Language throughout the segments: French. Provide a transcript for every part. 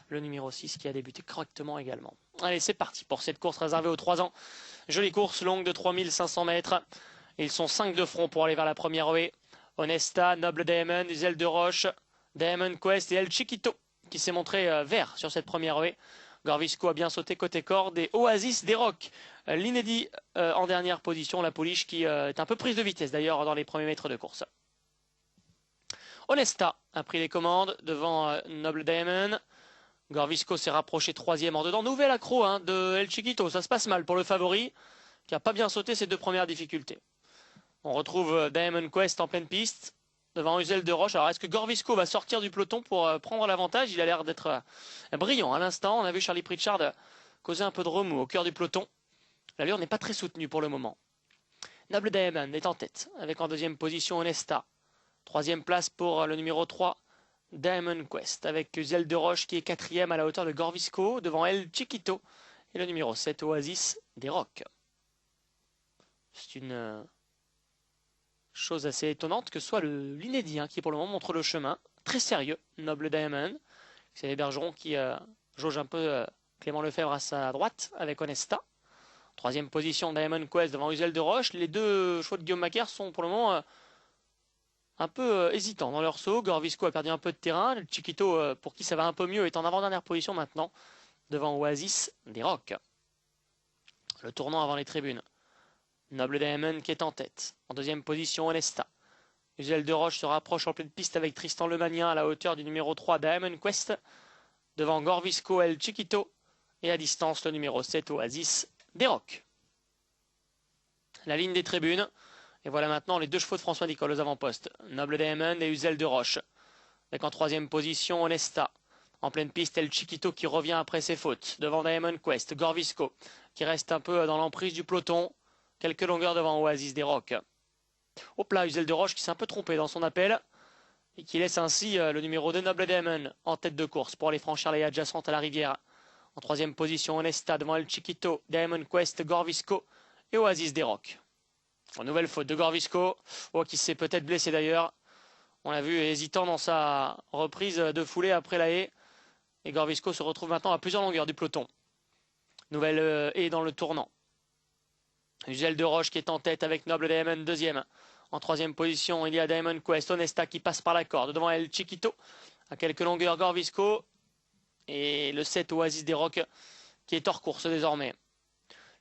le numéro 6 qui a débuté correctement également. Allez, c'est parti pour cette course réservée aux 3 ans. Jolie course longue de 3500 mètres. Ils sont 5 de front pour aller vers la première haie. Honesta, Noble Diamond, Zelle de Roche, Diamond Quest et El Chiquito qui s'est montré vert sur cette première haie. Gorvisco a bien sauté côté corde et Oasis des Rocs, l'inédit en dernière position, la pouliche qui est un peu prise de vitesse d'ailleurs dans les premiers mètres de course. Honesta a pris les commandes devant Noble Diamond. Gorvisco s'est rapproché troisième en dedans. Nouvel accro de El Chiquito, ça se passe mal pour le favori qui n'a pas bien sauté ses deux premières difficultés. On retrouve Diamond Quest en pleine piste devant Uzel de Roche. Alors est-ce que Gorvisco va sortir du peloton pour prendre l'avantage? Il a l'air d'être brillant à l'instant. On a vu Charlie Pritchard causer un peu de remous au cœur du peloton. L'allure n'est pas très soutenue pour le moment. Noble Diamond est en tête avec en deuxième position Honesta. Troisième place pour le numéro 3 Diamond Quest avec Uzel de Roche qui est quatrième à la hauteur de Gorvisco devant El Chiquito et le numéro 7 Oasis des Rocs. C'est une chose assez étonnante que soit l'inédit qui pour le moment montre le chemin. Très sérieux, Noble Diamond. C'est les Bergerons qui jauge un peu Clément Lefebvre à sa droite avec Honesta. Troisième position Diamond Quest devant Uzel de Roche. Les deux chevaux de Guillaume Macaire sont pour le moment un peu hésitants dans leur saut. Gorvisco a perdu un peu de terrain. Le Chiquito, pour qui ça va un peu mieux, est en avant-dernière position maintenant devant Oasis des Rocs. Le tournant avant les tribunes. Noble Diamond qui est en tête. En deuxième position, Honesta. Uzel de Roche se rapproche en pleine piste avec Tristan Lemanien à la hauteur du numéro 3 Diamond Quest. Devant Gorvisco El Chiquito. Et à distance, le numéro 7 Oasis des Rocs. La ligne des tribunes. Et voilà maintenant les deux chevaux de François Nicole aux avant-postes. Noble Diamond et Uzel de Roche. Avec en troisième position, Honesta. En pleine piste, El Chiquito qui revient après ses fautes. Devant Diamond Quest, Gorvisco qui reste un peu dans l'emprise du peloton. Quelques longueurs devant Oasis des Rocs. Au plat, Uzel de Roche qui s'est un peu trompé dans son appel et qui laisse ainsi le numéro 2 Noble Diamond en tête de course pour aller franchir les adjacentes à la rivière. En troisième position, Honesta devant El Chiquito, Diamond Quest, Gorvisco et Oasis des Rocs. Une nouvelle faute de Gorvisco, qui s'est peut-être blessé d'ailleurs. On l'a vu hésitant dans sa reprise de foulée après la haie. Et Gorvisco se retrouve maintenant à plusieurs longueurs du peloton. Nouvelle haie dans le tournant. Uzel de Roche qui est en tête avec Noble Diamond deuxième. En troisième position, il y a Diamond Quest, Honesta qui passe par la corde devant El Chiquito. À quelques longueurs, Gorvisco. Et le 7 Oasis des Rocs qui est hors course désormais.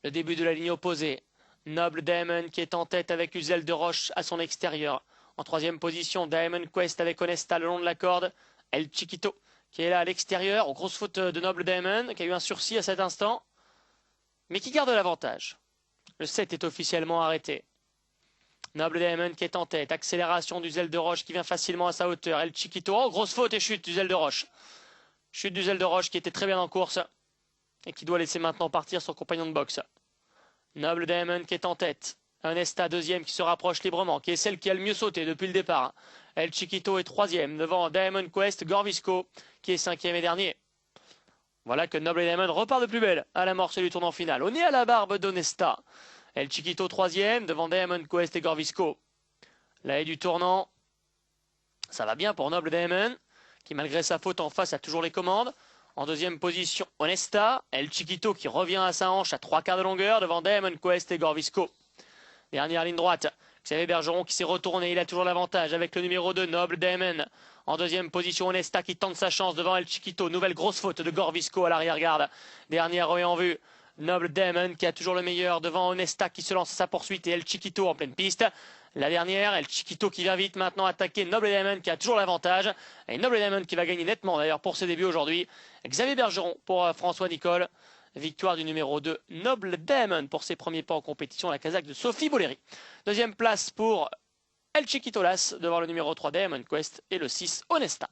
Le début de la ligne opposée. Noble Diamond qui est en tête avec Uzel de Roche à son extérieur. En troisième position, Diamond Quest avec Honesta le long de la corde. El Chiquito qui est là à l'extérieur. Grosse faute de Noble Diamond qui a eu un sursis à cet instant. Mais qui garde l'avantage. Le 7 est officiellement arrêté. Noble Diamond qui est en tête. Accélération d'Uzel de Roche qui vient facilement à sa hauteur. El Chiquito. Oh, grosse faute et chute d'Uzel de Roche. Chute d'Uzel de Roche qui était très bien en course. Et qui doit laisser maintenant partir son compagnon de boxe. Noble Diamond qui est en tête. Honesta deuxième qui se rapproche librement. Qui est celle qui a le mieux sauté depuis le départ. El Chiquito est troisième. Devant Diamond Quest. Gorvisco qui est cinquième et dernier. Voilà que Noble Diamond repart de plus belle à l'amorce du tournant final. Au nez à la barbe d'Honesta. El Chiquito troisième devant Diamond Quest et Gorvisco. La haie du tournant. Ça va bien pour Noble Diamond qui malgré sa faute en face a toujours les commandes. En deuxième position, Honesta. El Chiquito qui revient à sa hanche à 3/4 de longueur devant Diamond Quest et Gorvisco. Dernière ligne droite. Xavier Bergeron qui s'est retourné. Il a toujours l'avantage avec le numéro 2 Noble Diamond. En deuxième position, Honesta qui tente sa chance devant El Chiquito. Nouvelle grosse faute de Gorvisco à l'arrière-garde. Dernière haie en vue. Noble Diamond qui a toujours le meilleur devant Honesta qui se lance à sa poursuite et El Chiquito en pleine piste. La dernière, El Chiquito qui vient vite maintenant attaquer Noble Diamond qui a toujours l'avantage. Et Noble Diamond qui va gagner nettement d'ailleurs pour ses débuts aujourd'hui. Xavier Bergeron pour François Nicole. Victoire du numéro 2 Noble Diamond pour ses premiers pas en compétition. La casaque de Sophie Boléry. Deuxième place pour El Chiquito Las devant le numéro 3 Diamond Quest et le 6 Honesta.